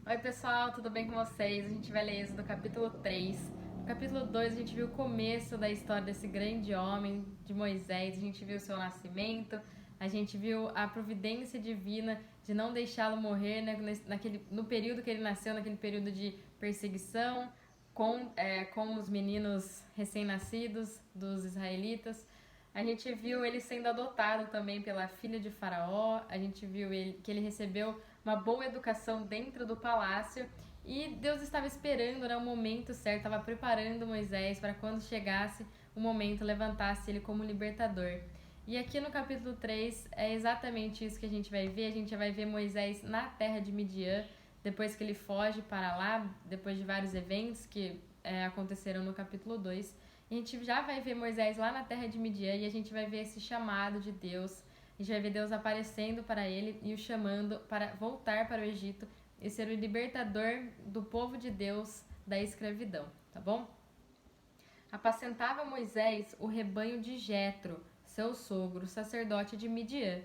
Oi pessoal, tudo bem com vocês? A gente vai ler Êxodo capítulo 3. No capítulo 2 a gente viu o começo da história desse grande homem, de Moisés, a gente viu o seu nascimento, a gente viu a providência divina de não deixá-lo morrer, né, no período que ele nasceu, naquele período de perseguição com os meninos recém-nascidos dos israelitas. A gente viu ele sendo adotado também pela filha de Faraó, a gente viu que ele recebeu uma boa educação dentro do palácio e Deus estava esperando, né, o momento certo, estava preparando Moisés para quando chegasse o momento levantasse ele como libertador. E aqui no capítulo 3 é exatamente isso que a gente vai ver Moisés na terra de Midian, depois que ele foge para lá, depois de vários eventos que aconteceram no capítulo 2. A gente já vai ver Moisés lá na terra de Midian e a gente vai ver esse chamado de Deus. A gente vai ver Deus aparecendo para ele e o chamando para voltar para o Egito e ser o libertador do povo de Deus da escravidão, tá bom? Apacentava Moisés o rebanho de Jetro, seu sogro, sacerdote de Midian.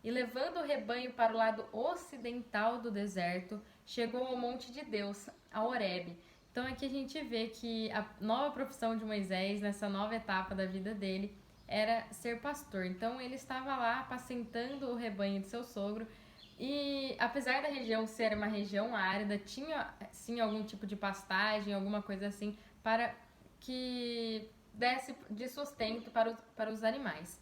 E levando o rebanho para o lado ocidental do deserto, chegou ao monte de Deus, a Horebe. Então aqui a gente vê que a nova profissão de Moisés, nessa nova etapa da vida dele, era ser pastor. Então ele estava lá apacentando o rebanho de seu sogro. E apesar da região ser uma região árida, tinha sim algum tipo de pastagem, alguma coisa assim, para que desse de sustento para os animais.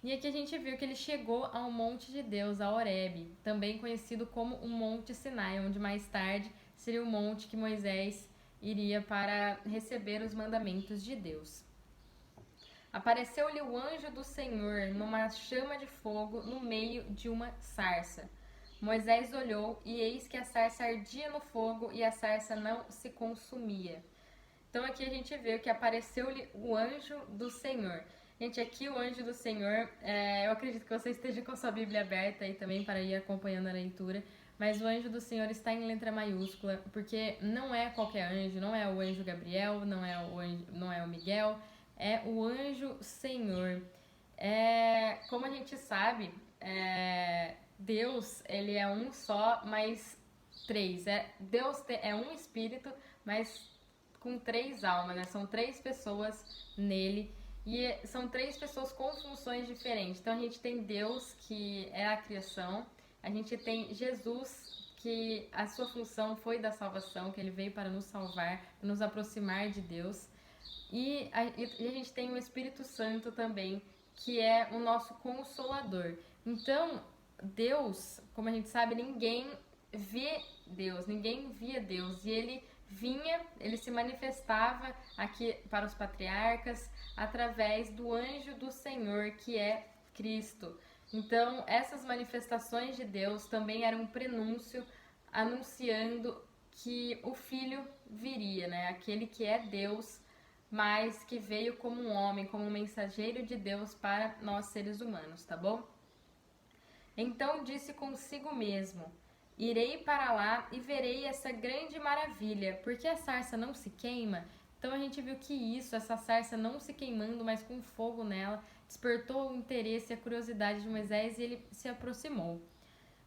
E aqui a gente viu que ele chegou ao monte de Deus, a Horebe, também conhecido como o Monte Sinai, onde mais tarde seria o monte que Moisés iria para receber os mandamentos de Deus. Apareceu-lhe o anjo do Senhor numa chama de fogo no meio de uma sarça. Moisés olhou e eis que a sarça ardia no fogo e a sarça não se consumia. Então aqui a gente vê que apareceu-lhe o anjo do Senhor. Gente, aqui o anjo do Senhor, eu acredito que você esteja com a sua Bíblia aberta aí também para ir acompanhando a leitura, mas o anjo do Senhor está em letra maiúscula, porque não é qualquer anjo, não é o anjo Gabriel, não é o Miguel, é o anjo Senhor. Como a gente sabe, Deus, ele é um só, mas três. Deus é um espírito, mas com três almas, né? São três pessoas nele e são três pessoas com funções diferentes. Então a gente tem Deus, que é a criação, a gente tem Jesus, que a sua função foi da salvação, que ele veio para nos salvar, nos aproximar de Deus. E a gente tem o Espírito Santo também, que é o nosso consolador. Então, Deus, como a gente sabe, ninguém via Deus. E ele se manifestava aqui para os patriarcas através do anjo do Senhor, que é Cristo. Então, essas manifestações de Deus também eram um prenúncio anunciando que o Filho viria, né? Aquele que é Deus, mas que veio como um homem, como um mensageiro de Deus para nós seres humanos, tá bom? Então disse consigo mesmo: irei para lá e verei essa grande maravilha, porque a sarça não se queima. Então a gente viu que essa sarça não se queimando, mas com fogo nela, despertou o interesse e a curiosidade de Moisés e ele se aproximou.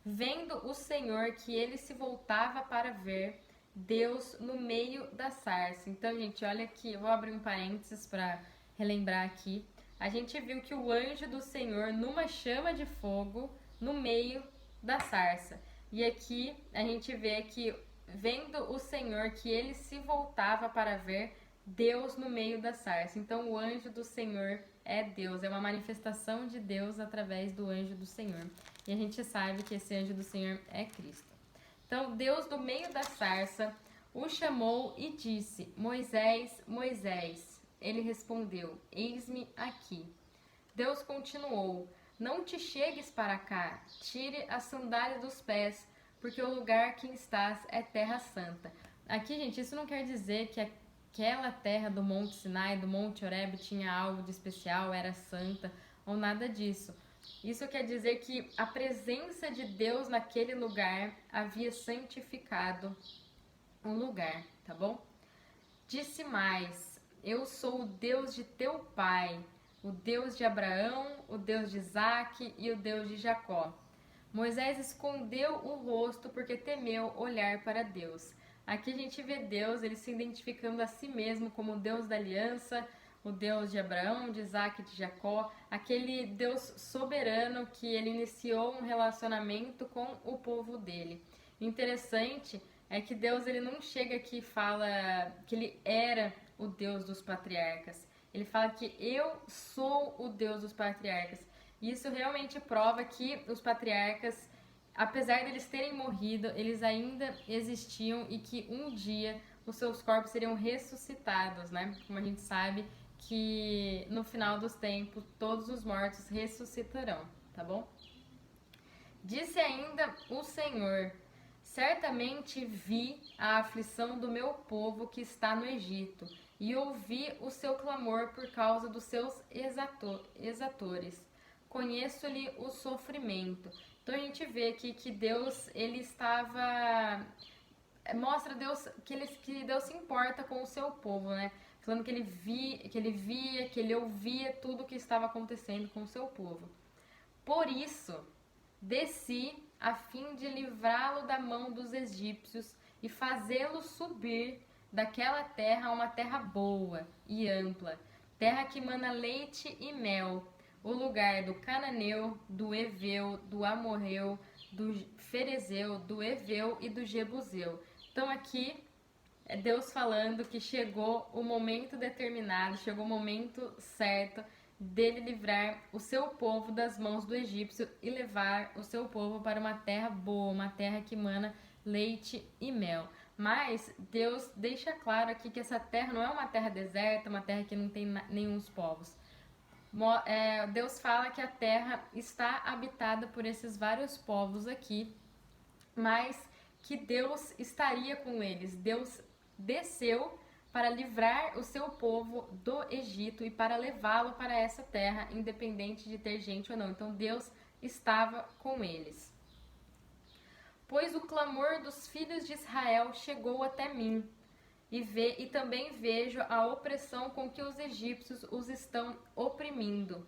Vendo o Senhor que ele se voltava para ver Deus no meio da sarça. Então, gente, olha aqui, eu vou abrir um parênteses para relembrar aqui. A gente viu que o anjo do Senhor numa chama de fogo no meio da sarça. E aqui a gente vê que vendo o Senhor que ele se voltava para ver Deus no meio da sarça. Então o anjo do Senhor é Deus, é uma manifestação de Deus através do anjo do Senhor. E a gente sabe que esse anjo do Senhor é Cristo. Então Deus do meio da sarça o chamou e disse: Moisés, Moisés. Ele respondeu: eis-me aqui. Deus continuou: não te chegues para cá, tire as sandálias dos pés, porque o lugar que estás é terra santa. Aqui, gente, isso não quer dizer que aquela terra do Monte Sinai, do Monte Horebe, tinha algo de especial, era santa, ou nada disso. Isso quer dizer que a presença de Deus naquele lugar havia santificado o lugar, tá bom? Disse mais: eu sou o Deus de teu pai, o Deus de Abraão, o Deus de Isaque e o Deus de Jacó. Moisés escondeu o rosto porque temeu olhar para Deus. Aqui a gente vê Deus, ele se identificando a si mesmo como o Deus da aliança, o Deus de Abraão, de Isaac e de Jacó, aquele Deus soberano que ele iniciou um relacionamento com o povo dele. O interessante é que Deus ele não chega aqui e fala que ele era o Deus dos patriarcas. Ele fala que eu sou o Deus dos patriarcas. Isso realmente prova que os patriarcas, apesar de eles terem morrido, eles ainda existiam e que um dia os seus corpos seriam ressuscitados, né? Como a gente sabe que no final dos tempos todos os mortos ressuscitarão, tá bom? Disse ainda o Senhor: certamente vi a aflição do meu povo que está no Egito, e ouvi o seu clamor por causa dos seus exatores. Conheço-lhe o sofrimento. Então a gente vê aqui que Deus, ele estava... Mostra Deus que Deus se importa com o seu povo, né? Falando que ele via, que ele ouvia tudo o que estava acontecendo com o seu povo. Por isso, desci a fim de livrá-lo da mão dos egípcios e fazê-lo subir daquela terra a uma terra boa e ampla, terra que mana leite e mel, o lugar do cananeu, do heveu, do amorreu, do ferezeu, do heveu e do jebuseu. Então aqui é Deus falando que chegou o momento determinado, chegou o momento certo dele livrar o seu povo das mãos do egípcio e levar o seu povo para uma terra boa, uma terra que mana leite e mel. Mas Deus deixa claro aqui que essa terra não é uma terra deserta, uma terra que não tem nenhum povos. Deus fala que a terra está habitada por esses vários povos aqui, mas que Deus estaria com eles. Deus desceu para livrar o seu povo do Egito e para levá-lo para essa terra, independente de ter gente ou não. Então Deus estava com eles. Pois o clamor dos filhos de Israel chegou até mim, e também vejo a opressão com que os egípcios os estão oprimindo.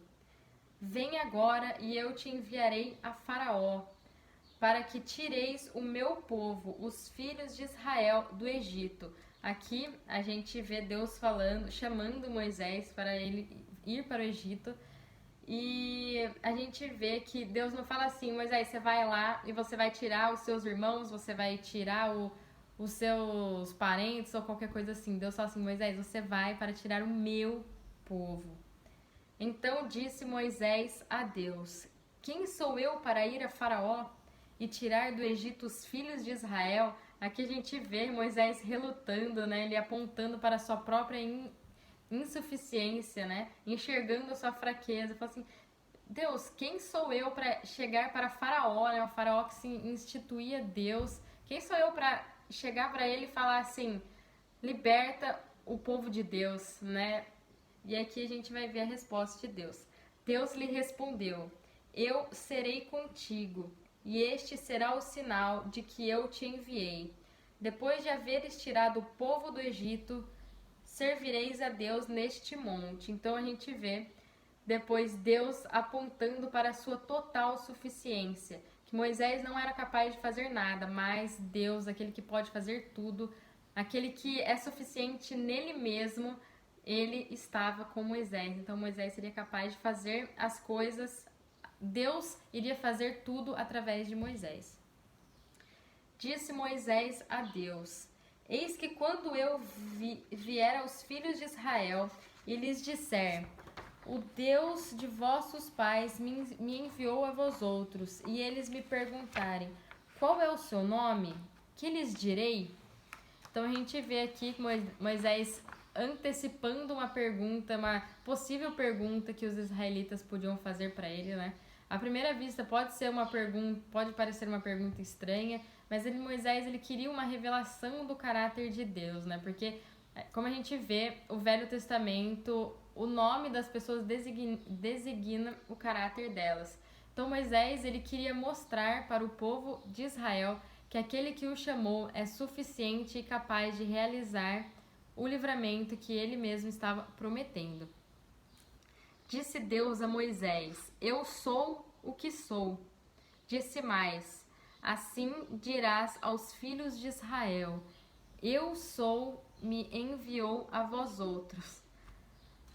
Vem agora e eu te enviarei a Faraó, para que tireis o meu povo, os filhos de Israel, do Egito. Aqui a gente vê Deus falando, chamando Moisés para ele ir para o Egito. E a gente vê que Deus não fala assim: Moisés, você vai lá e você vai tirar os seus irmãos, você vai tirar os seus parentes ou qualquer coisa assim. Deus fala assim: Moisés, você vai para tirar o meu povo. Então disse Moisés a Deus: quem sou eu para ir a Faraó e tirar do Egito os filhos de Israel? Aqui a gente vê Moisés relutando, né? Ele apontando para a sua própria insuficiência, né? Enxergando a sua fraqueza. Fala assim: Deus, quem sou eu para chegar para Faraó, né? O Faraó que se instituía Deus. Quem sou eu para chegar para ele e falar assim: liberta o povo de Deus, né? E aqui a gente vai ver a resposta de Deus. Deus lhe respondeu: eu serei contigo, e este será o sinal de que eu te enviei. Depois de haveres tirado o povo do Egito, servireis a Deus neste monte. Então a gente vê depois Deus apontando para a sua total suficiência, que Moisés não era capaz de fazer nada, mas Deus, aquele que pode fazer tudo, aquele que é suficiente nele mesmo, ele estava com Moisés. Então Moisés seria capaz de fazer as coisas, Deus iria fazer tudo através de Moisés. Disse Moisés a Deus: eis que quando eu vier aos filhos de Israel e lhes disser: o Deus de vossos pais me enviou a vós outros, e eles me perguntarem: qual é o seu nome? Que lhes direi? Então a gente vê aqui Moisés antecipando uma pergunta, uma possível pergunta que os israelitas podiam fazer para ele, né? À primeira vista pode parecer uma pergunta estranha, mas Moisés ele queria uma revelação do caráter de Deus, né? Porque, como a gente vê, o Velho Testamento, o nome das pessoas designa o caráter delas. Então Moisés ele queria mostrar para o povo de Israel que aquele que o chamou é suficiente e capaz de realizar o livramento que ele mesmo estava prometendo. Disse Deus a Moisés: eu sou o que sou. Disse mais: assim dirás aos filhos de Israel: eu sou, me enviou a vós outros.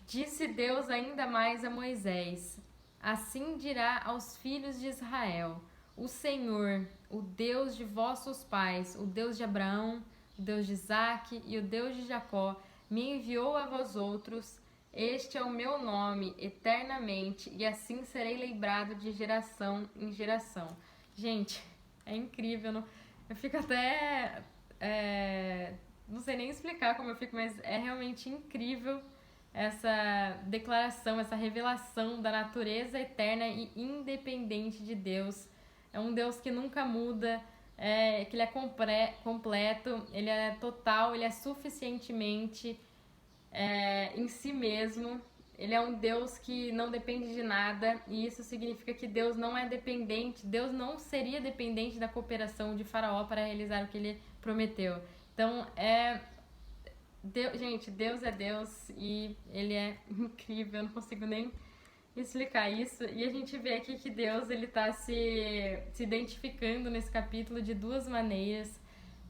Disse Deus ainda mais a Moisés: assim dirá aos filhos de Israel: o Senhor, o Deus de vossos pais, o Deus de Abraão, o Deus de Isaque e o Deus de Jacó, me enviou a vós outros. Este é o meu nome eternamente, e assim serei lembrado de geração em geração. Gente, é incrível. Eu fico até. Não sei nem explicar como eu fico, mas é realmente incrível essa declaração, essa revelação da natureza eterna e independente de Deus. É um Deus que nunca muda, que ele é completo, ele é total, ele é suficientemente em si mesmo. Ele é um Deus que não depende de nada, e isso significa que Deus não é dependente, Deus não seria dependente da cooperação de Faraó para realizar o que ele prometeu. Então, gente, Deus é Deus e ele é incrível, eu não consigo nem explicar isso. E a gente vê aqui que Deus ele tá se identificando nesse capítulo de duas maneiras.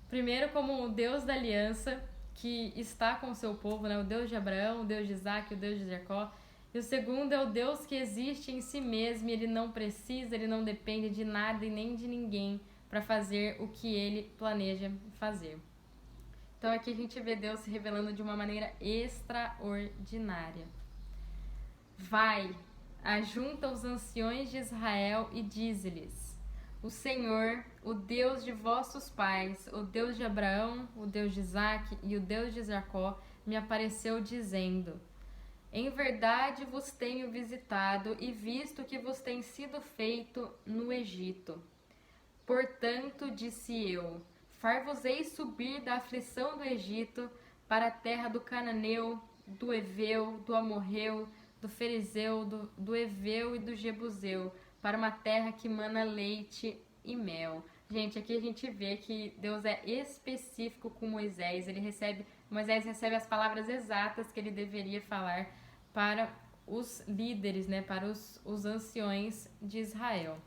Primeiro, como o Deus da aliança, que está com o seu povo, né? O Deus de Abraão, o Deus de Isaque, o Deus de Jacó. E o segundo é o Deus que existe em si mesmo, ele não precisa, ele não depende de nada e nem de ninguém para fazer o que ele planeja fazer. Então aqui a gente vê Deus se revelando de uma maneira extraordinária. Vai, ajunta os anciões de Israel e dize-lhes: o Senhor, o Deus de vossos pais, o Deus de Abraão, o Deus de Isaque e o Deus de Jacó, me apareceu dizendo: em verdade vos tenho visitado e visto o que vos tem sido feito no Egito. Portanto, disse eu: far-vos-ei subir da aflição do Egito para a terra do Cananeu, do Eveu, do Amorreu, do Ferizeu, do Eveu e do Jebuseu, para uma terra que mana leite e mel. Gente, aqui a gente vê que Deus é específico com Moisés. Moisés recebe as palavras exatas que ele deveria falar para os líderes, né, para os anciões de Israel.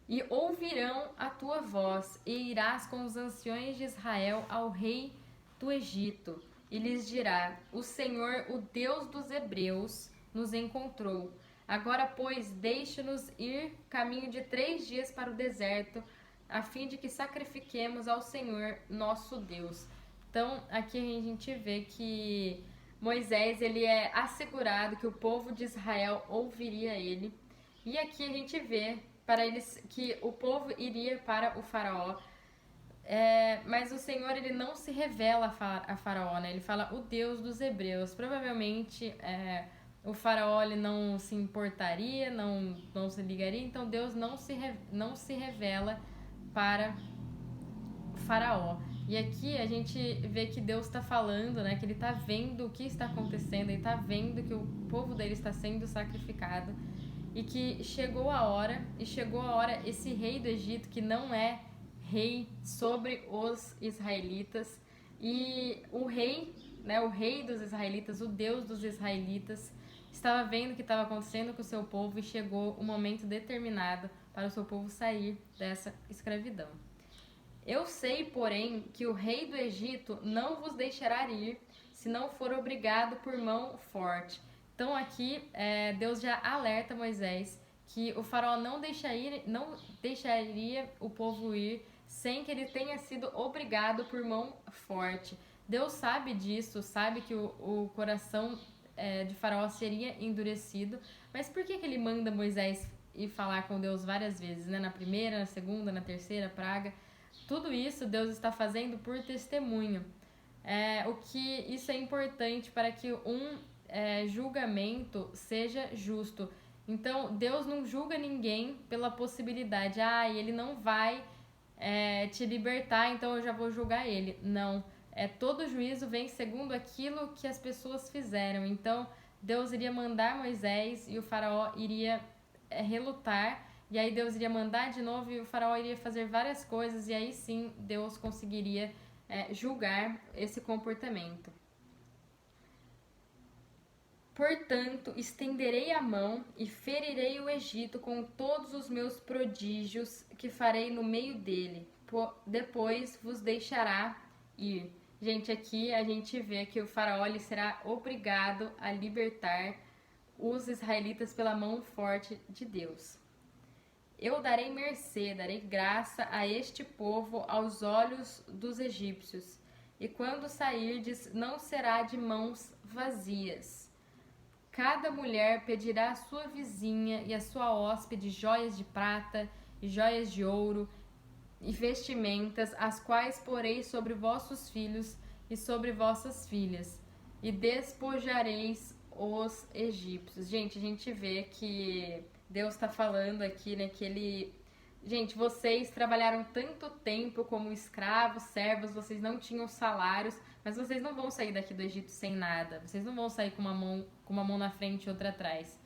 E ouvirão a tua voz, e irás com os anciões de Israel ao rei do Egito, e lhes dirá: o Senhor, o Deus dos hebreus, nos encontrou. Agora, pois, deixe-nos ir caminho de 3 dias para o deserto, a fim de que sacrifiquemos ao Senhor, nosso Deus. Então, aqui a gente vê que Moisés ele é assegurado que o povo de Israel ouviria ele. E aqui a gente vê para eles que o povo iria para o faraó, mas o Senhor ele não se revela a faraó, né? Ele fala o Deus dos hebreus. Provavelmente o faraó ele não se importaria, não se ligaria, então Deus não se revela para o faraó. E aqui a gente vê que Deus está falando, né? Que ele está vendo o que está acontecendo, ele está vendo que o povo dele está sendo sacrificado. E que chegou a hora, esse rei do Egito, que não é rei sobre os israelitas, e o rei, né, o rei dos israelitas, o Deus dos israelitas, estava vendo o que estava acontecendo com o seu povo e chegou o momento determinado para o seu povo sair dessa escravidão. Eu sei, porém, que o rei do Egito não vos deixará ir, se não for obrigado por mão forte. Então aqui Deus já alerta Moisés que o faraó não deixaria o povo ir sem que ele tenha sido obrigado por mão forte. Deus sabe disso, sabe que o coração de faraó seria endurecido, mas por que ele manda Moisés ir falar com Deus várias vezes, né? Na primeira, na segunda, na terceira praga? Tudo isso Deus está fazendo por testemunho. O que isso é importante para que julgamento seja justo. Então, Deus não julga ninguém pela possibilidade, ele não vai te libertar, então eu já vou julgar ele. Não, todo juízo vem segundo aquilo que as pessoas fizeram. Então, Deus iria mandar Moisés e o faraó iria relutar, e aí Deus iria mandar de novo e o faraó iria fazer várias coisas, e aí sim Deus conseguiria julgar esse comportamento. Portanto, estenderei a mão e ferirei o Egito com todos os meus prodígios que farei no meio dele. Depois vos deixará ir. Gente, aqui a gente vê que o faraó ele será obrigado a libertar os israelitas pela mão forte de Deus. Eu darei mercê, darei graça a este povo aos olhos dos egípcios. E quando sairdes, não será de mãos vazias. Cada mulher pedirá à sua vizinha e à sua hóspede joias de prata e joias de ouro e vestimentas, as quais porei sobre vossos filhos e sobre vossas filhas, e despojareis os egípcios. Gente, a gente vê que Deus está falando aqui, né, que ele... Gente, vocês trabalharam tanto tempo como escravos, servos, vocês não tinham salários, mas vocês não vão sair daqui do Egito sem nada. Vocês não vão sair com uma mão na frente e outra atrás.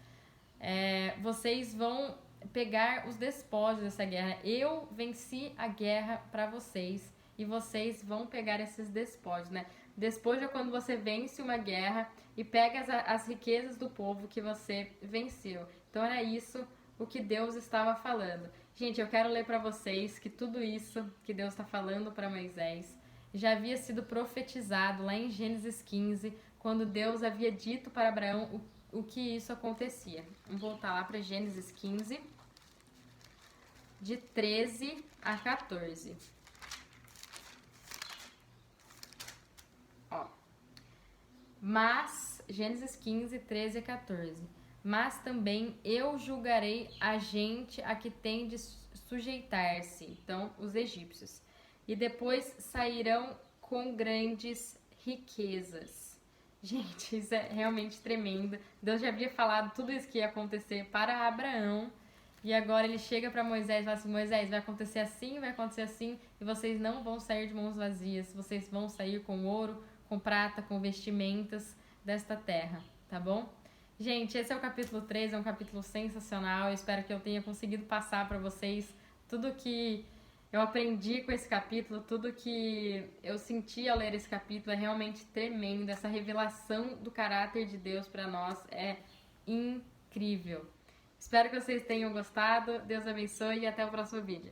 Vocês vão pegar os despojos dessa guerra. Eu venci a guerra para vocês e vocês vão pegar esses despojos, né? Despojo é quando você vence uma guerra e pega as riquezas do povo que você venceu. Então era isso o que Deus estava falando. Gente, eu quero ler para vocês que tudo isso que Deus está falando para Moisés já havia sido profetizado lá em Gênesis 15, quando Deus havia dito para Abraão o que isso acontecia. Vamos voltar lá para Gênesis 15, de 13 a 14. Ó. Mas, Gênesis 15, 13 a 14. Mas também eu julgarei a gente a que tem de sujeitar-se, então os egípcios, e depois sairão com grandes riquezas. Gente, isso é realmente tremendo. Deus já havia falado tudo isso que ia acontecer para Abraão, e agora ele chega para Moisés e fala assim: Moisés, vai acontecer assim, e vocês não vão sair de mãos vazias, vocês vão sair com ouro, com prata, com vestimentas desta terra, tá bom? Gente, esse é o capítulo 3, é um capítulo sensacional. Eu espero que eu tenha conseguido passar para vocês tudo que eu aprendi com esse capítulo, tudo que eu senti ao ler esse capítulo. É realmente tremendo. Essa revelação do caráter de Deus para nós é incrível. Espero que vocês tenham gostado. Deus abençoe e até o próximo vídeo.